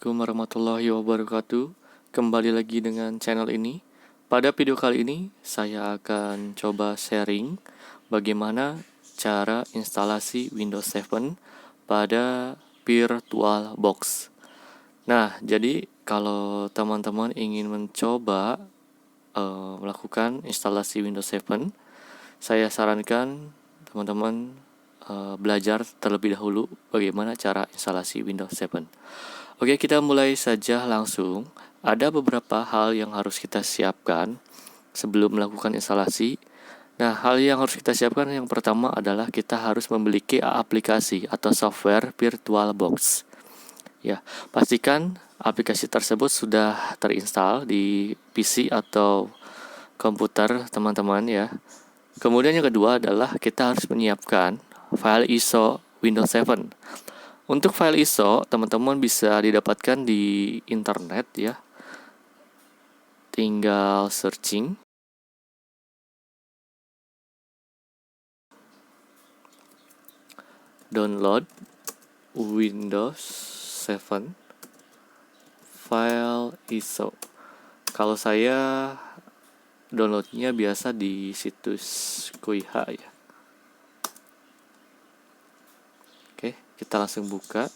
Assalamualaikum warahmatullahi wabarakatuh. Kembali lagi dengan channel ini. Pada video kali ini saya akan coba sharing bagaimana cara instalasi Windows 7 pada VirtualBox. Nah, jadi kalau teman-teman ingin mencoba melakukan instalasi Windows 7, saya sarankan teman-teman belajar terlebih dahulu bagaimana cara instalasi Windows 7. Oke, kita mulai saja langsung. Ada beberapa hal yang harus kita siapkan sebelum melakukan instalasi. Nah, hal yang harus kita siapkan yang pertama adalah kita harus memiliki aplikasi atau software VirtualBox. Ya, pastikan aplikasi tersebut sudah terinstall di PC atau komputer teman-teman ya. Kemudian yang kedua adalah kita harus menyiapkan file ISO Windows 7. Untuk file ISO, teman-teman bisa didapatkan di internet ya. Tinggal searching. Download Windows 7 file ISO. Kalau saya downloadnya biasa di situs Kuiha ya. Oke, kita langsung buka.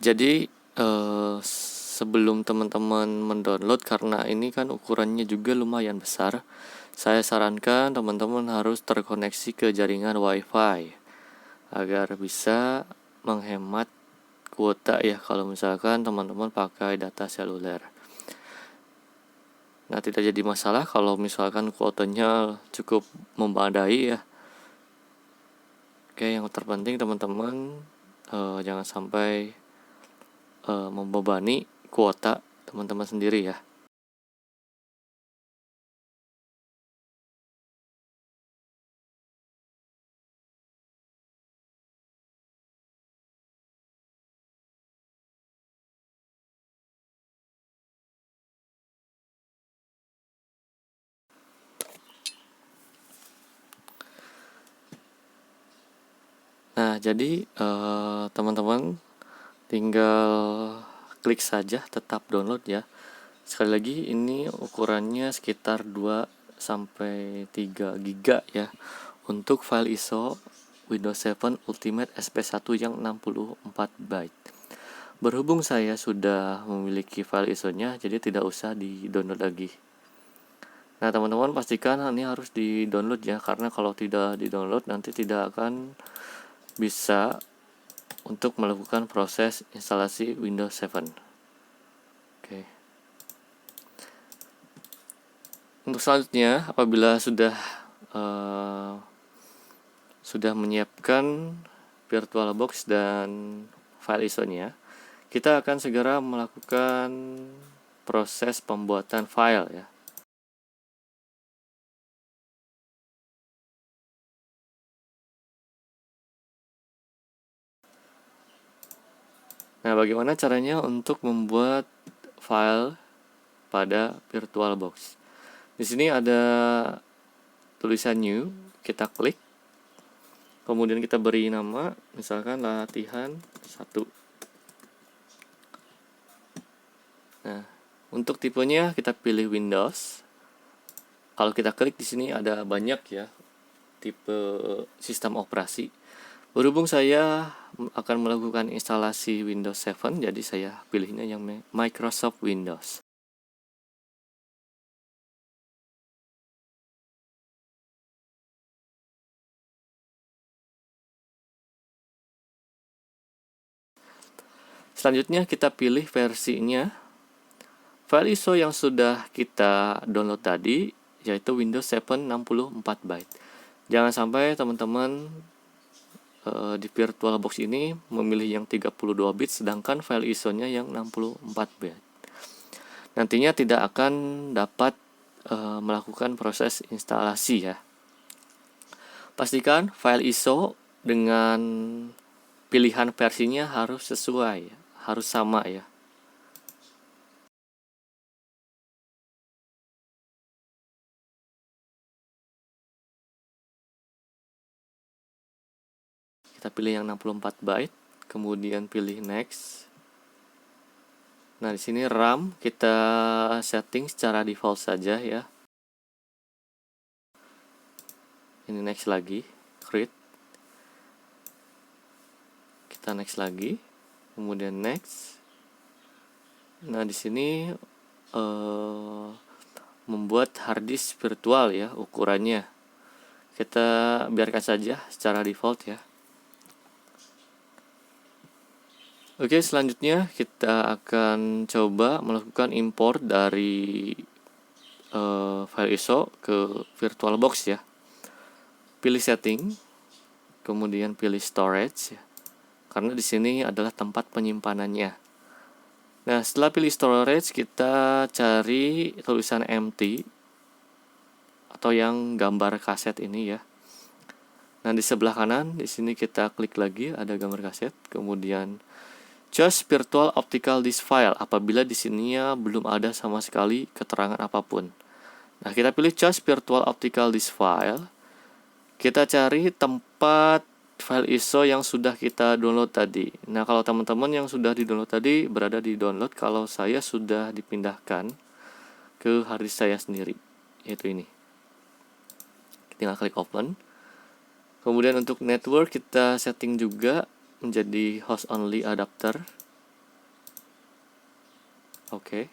Jadi sebelum teman-teman mendownload, karena ini kan ukurannya juga lumayan besar, saya sarankan teman-teman harus terkoneksi ke jaringan WiFi agar bisa menghemat kuota ya kalau misalkan teman-teman pakai data seluler. Nah, tidak jadi masalah kalau misalkan kuotanya cukup memadai ya. Oke, yang terpenting teman-teman jangan sampai membebani kuota teman-teman sendiri ya. Nah, jadi teman-teman tinggal klik saja tetap download ya. Sekali lagi ini ukurannya sekitar 2-3 GB ya untuk file ISO Windows 7 Ultimate SP1 yang 64 byte. Berhubung saya sudah memiliki file ISO-nya, jadi tidak usah di-download lagi. Nah, teman-teman pastikan ini harus di-download ya, karena kalau tidak di-download nanti tidak akan bisa untuk melakukan proses instalasi Windows 7. Oke. Untuk selanjutnya, apabila sudah menyiapkan VirtualBox dan file ISO-nya, kita akan segera melakukan proses pembuatan file ya. Nah, bagaimana caranya untuk membuat file pada VirtualBox? Di sini ada tulisan new, kita klik. Kemudian kita beri nama, misalkan latihan 1. Nah, untuk tipenya kita pilih Windows. Kalau kita klik di sini ada banyak ya tipe sistem operasi. Berhubung saya akan melakukan instalasi Windows 7, jadi saya pilihnya yang Microsoft Windows. Selanjutnya kita pilih versinya. File ISO yang sudah kita download tadi yaitu Windows 7 64 byte. Jangan sampai teman-teman di VirtualBox ini memilih yang 32 bit sedangkan file ISO-nya yang 64 bit. Nantinya tidak akan dapat melakukan proses instalasi ya. Pastikan file ISO dengan pilihan versinya harus sesuai, harus sama ya. Kita pilih yang 64 byte, kemudian pilih next. Nah, di sini RAM kita setting secara default saja ya. Ini next lagi, create. Kita next lagi, kemudian next. Nah, di sini membuat hard disk virtual ya ukurannya. Kita biarkan saja secara default ya. Oke, selanjutnya kita akan coba melakukan import dari file ISO ke VirtualBox ya. Pilih setting, kemudian pilih storage ya. Karena di sini adalah tempat penyimpanannya. Nah, setelah pilih storage, kita cari tulisan empty atau yang gambar kaset ini ya. Nah, di sebelah kanan di sini kita klik lagi ada gambar kaset, kemudian choose virtual optical disk file apabila di sininya belum ada sama sekali keterangan apapun. Nah, kita pilih choose virtual optical disk file. Kita cari tempat file ISO yang sudah kita download tadi. Nah, kalau teman-teman yang sudah di-download tadi berada di download, kalau saya sudah dipindahkan ke hard disk saya sendiri, yaitu ini. Tinggal klik open. Kemudian untuk network kita setting juga menjadi host only adapter. Oke.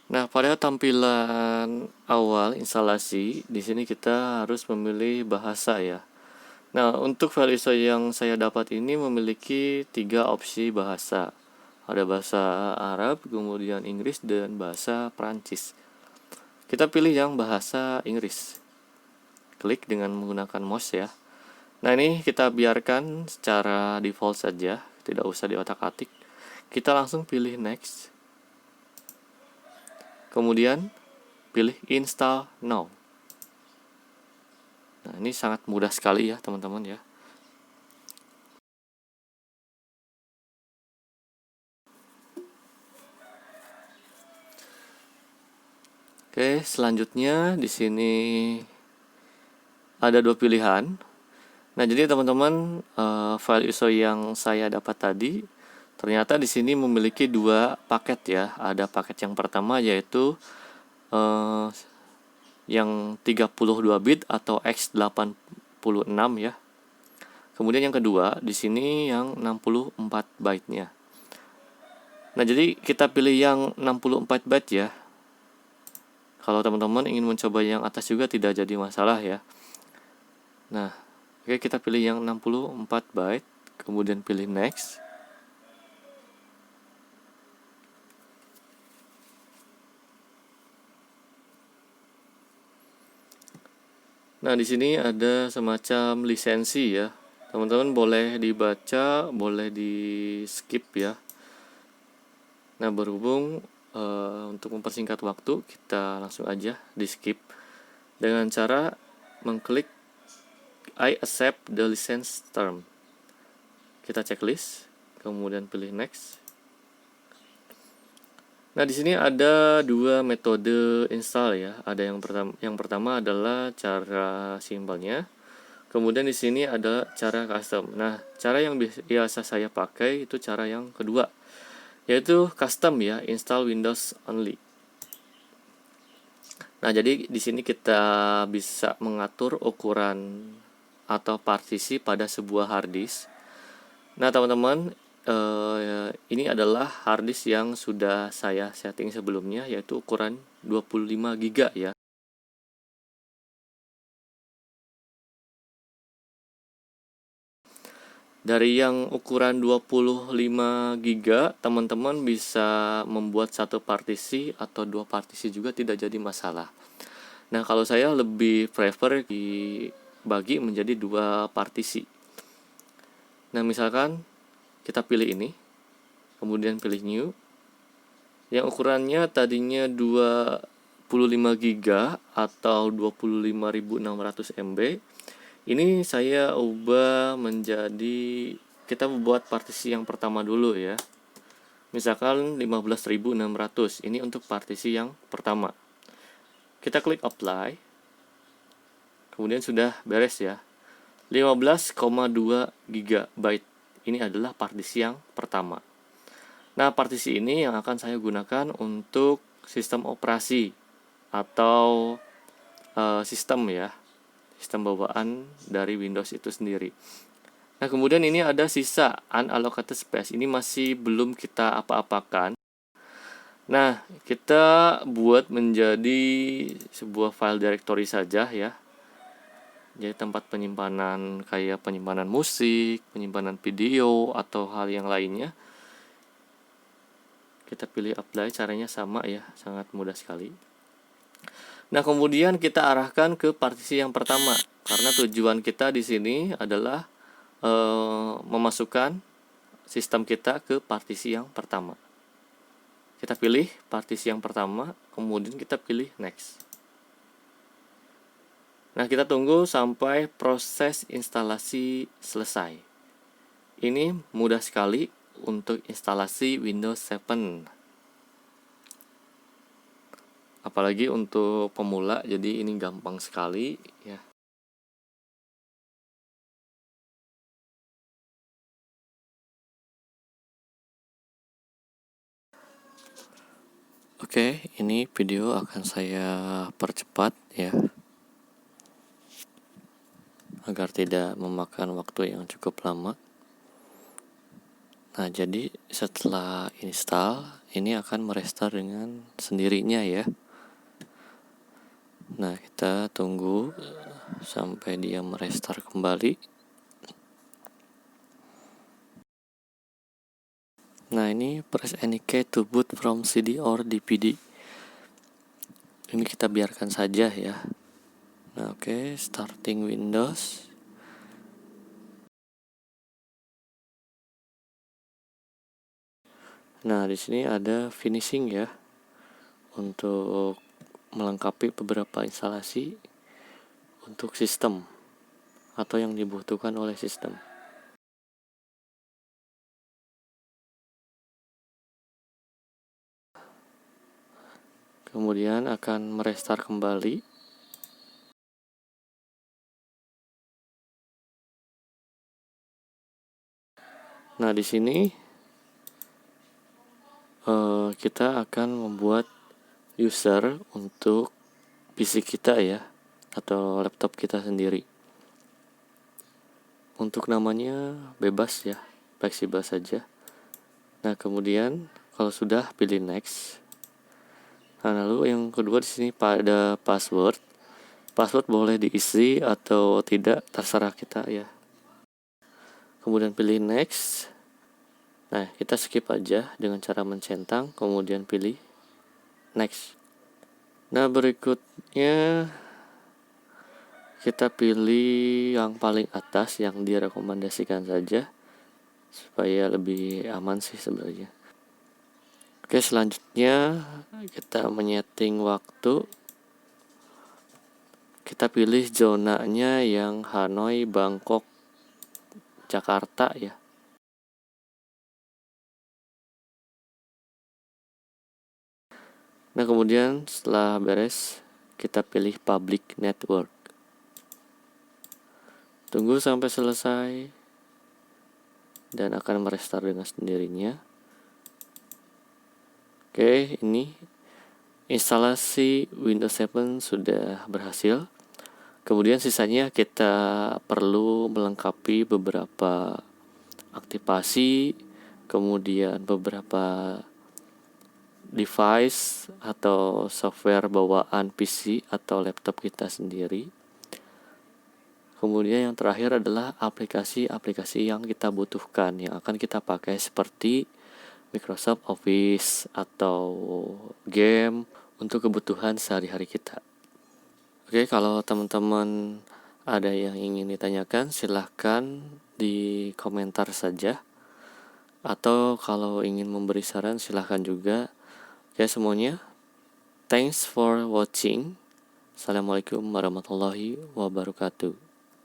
Nah, pada tampilan awal instalasi, di sini kita harus memilih bahasa ya. Nah, untuk file ISO yang saya dapat ini memiliki 3 opsi bahasa. Ada bahasa Arab, kemudian Inggris, dan bahasa Prancis. Kita pilih yang bahasa Inggris. Klik dengan menggunakan mouse ya. Nah, ini kita biarkan secara default saja, tidak usah diotak-atik. Kita langsung pilih next. Kemudian pilih install now. Nah, ini sangat mudah sekali ya teman-teman ya. Oke, selanjutnya di sini ada 2 pilihan. Nah, jadi teman-teman file ISO yang saya dapat tadi ternyata di sini memiliki 2 paket ya. Ada paket yang pertama yaitu yang 32 bit atau X86 ya. Kemudian yang kedua di sini yang 64 byte-nya. Nah, jadi kita pilih yang 64 byte ya. Kalau teman-teman ingin mencoba yang atas juga tidak jadi masalah ya. Nah, oke, kita pilih yang 64 byte, kemudian pilih next. Nah, di sini ada semacam lisensi ya. Teman-teman boleh dibaca, boleh di skip ya. Nah, berhubung untuk mempersingkat waktu, kita langsung aja di skip dengan cara mengklik I accept the license term. Kita checklist, kemudian pilih next. Nah, di sini ada dua metode install ya. Ada yang pertama adalah cara simpelnya. Kemudian di sini ada cara custom. Nah, cara yang biasa saya pakai itu cara yang kedua, yaitu custom ya, install Windows only. Nah, jadi di sini kita bisa mengatur ukuran atau partisi pada sebuah harddisk. Nah, teman-teman, ini adalah harddisk yang sudah saya setting sebelumnya, yaitu ukuran 25 GB ya. Dari yang ukuran 25 GB, teman-teman bisa membuat satu partisi atau dua partisi juga tidak jadi masalah. Nah, kalau saya lebih prefer dibagi menjadi dua partisi. Nah, misalkan kita pilih ini, kemudian pilih new. Yang ukurannya tadinya 25 GB atau 25.600 MB. Ini saya ubah menjadi, kita membuat partisi yang pertama dulu ya. Misalkan 15.600. Ini untuk partisi yang pertama. Kita klik apply. Kemudian sudah beres ya. 15,2 GB. Ini adalah partisi yang pertama. Nah, partisi ini yang akan saya gunakan untuk sistem operasi atau sistem ya. Sistem bawaan dari Windows itu sendiri. Nah, kemudian ini ada sisa unallocated space. Ini masih belum kita apa-apakan. Nah, kita buat menjadi sebuah file directory saja ya. Jadi tempat penyimpanan kayak penyimpanan musik, penyimpanan video, atau hal yang lainnya. Kita pilih apply, caranya sama ya, sangat mudah sekali. Nah, kemudian kita arahkan ke partisi yang pertama, karena tujuan kita di sini adalah memasukkan sistem kita ke partisi yang pertama. Kita pilih partisi yang pertama, kemudian kita pilih next. Nah, kita tunggu sampai proses instalasi selesai. Ini mudah sekali untuk instalasi Windows 7. Apalagi untuk pemula, jadi ini gampang sekali ya. Oke, ini video akan saya percepat ya, agar tidak memakan waktu yang cukup lama. Nah, jadi setelah install, ini akan merestart dengan sendirinya ya. Nah, kita tunggu sampai dia merestart kembali. Nah, ini press any key to boot from CD or DVD. Ini kita biarkan saja ya. Nah, oke, starting Windows. Nah, di sini ada finishing ya, untuk melengkapi beberapa instalasi untuk sistem atau yang dibutuhkan oleh sistem. Kemudian akan merestart kembali. Nah, di sini kita akan membuat user untuk PC kita ya, atau laptop kita sendiri. Untuk namanya bebas ya, fleksibel saja. Nah, kemudian kalau sudah pilih next. Nah, lalu yang kedua di sini pada password. Password boleh diisi atau tidak, terserah kita ya. Kemudian pilih next. Nah, kita skip aja dengan cara mencentang, kemudian pilih next. Nah, berikutnya kita pilih yang paling atas yang direkomendasikan saja, supaya lebih aman sih sebenarnya. Oke, selanjutnya kita menyeting waktu. Kita pilih zonanya yang Hanoi, Bangkok, Jakarta ya. Nah, kemudian setelah beres, kita pilih public network. Tunggu sampai selesai dan akan merestart dengan sendirinya. Oke, ini instalasi Windows 7 sudah berhasil. Kemudian sisanya kita perlu melengkapi beberapa aktivasi, kemudian beberapa device atau software bawaan PC atau laptop kita sendiri. Kemudian yang terakhir adalah aplikasi-aplikasi yang kita butuhkan, yang akan kita pakai seperti Microsoft Office atau game untuk kebutuhan sehari-hari kita. Oke, kalau teman-teman ada yang ingin ditanyakan, silahkan di komentar saja. Atau kalau ingin memberi saran, silahkan juga. Oke semuanya, thanks for watching. Assalamualaikum warahmatullahi wabarakatuh.